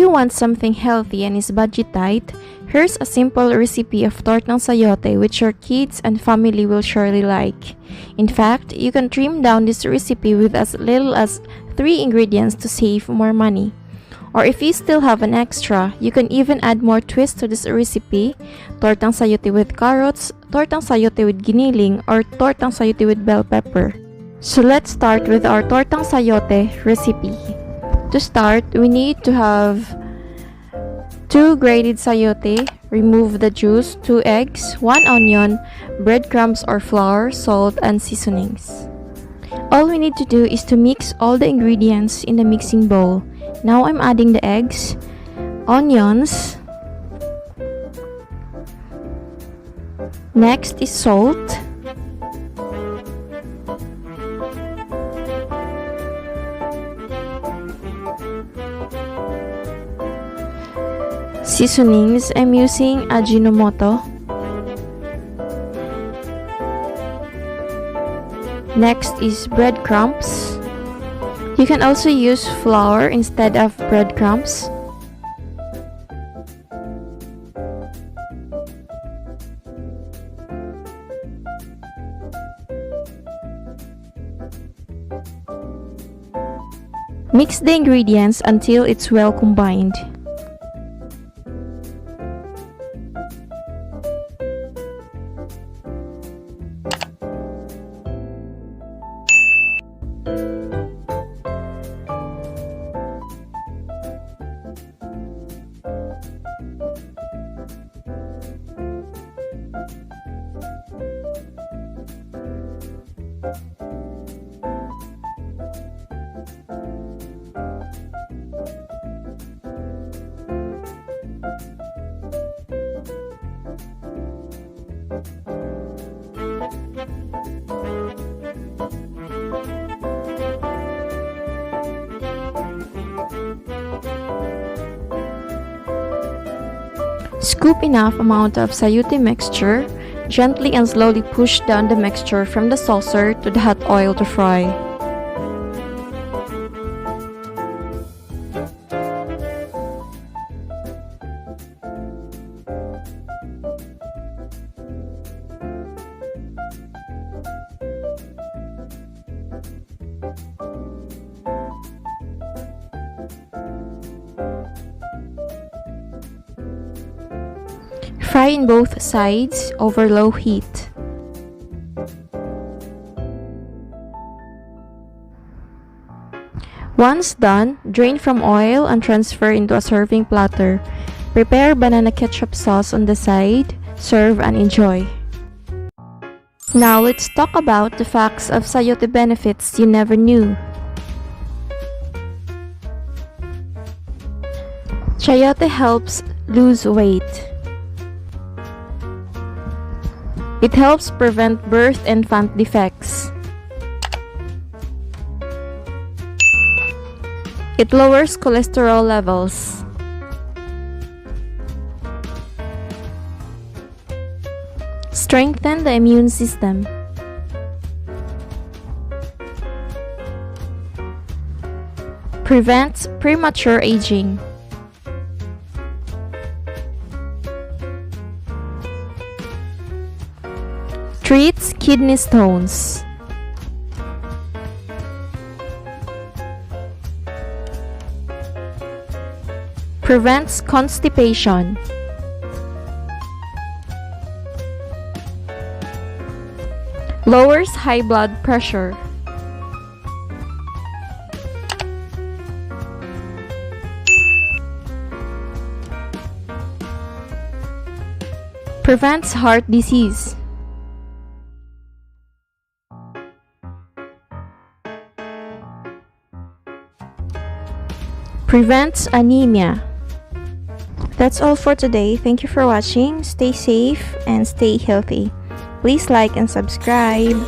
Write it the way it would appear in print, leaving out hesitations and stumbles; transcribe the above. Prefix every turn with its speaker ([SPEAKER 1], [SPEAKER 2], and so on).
[SPEAKER 1] you want something healthy and is budget tight, here's a simple recipe of tortang sayote which your kids and family will surely like. In fact, you can trim down this recipe with as little as 3 ingredients to save more money. Or if you still have an extra, you can even add more twist to this recipe: tortang sayote with carrots, tortang sayote with giniling, or tortang sayote with bell pepper. So let's start with our tortang sayote recipe. To start, we need to have 2 grated sayote, remove the juice, 2 eggs, 1 onion, breadcrumbs or flour, salt, and seasonings. All we need to do is to mix all the ingredients in the mixing bowl. Now I'm adding the eggs, onions, next is salt, seasonings. I'm using Ajinomoto. Next is breadcrumbs. You can also use flour instead of breadcrumbs. Mix the ingredients until it's well combined. Scoop enough amount of sayote mixture. Gently and slowly push down the mixture from the saucer to the hot oil to fry. Fry in both sides over low heat. Once done, drain from oil and transfer into a serving platter. Prepare banana ketchup sauce on the side, serve and enjoy. Now let's talk about the facts of sayote benefits you never knew. Chayote helps lose weight. It helps prevent birth and infant defects. It lowers cholesterol levels. Strengthen the immune system. Prevents premature aging. Treats kidney stones. Prevents constipation. Lowers high blood pressure. Prevents heart disease. Prevents anemia. That's all for today. Thank you for watching. Stay safe and stay healthy. Please like and subscribe.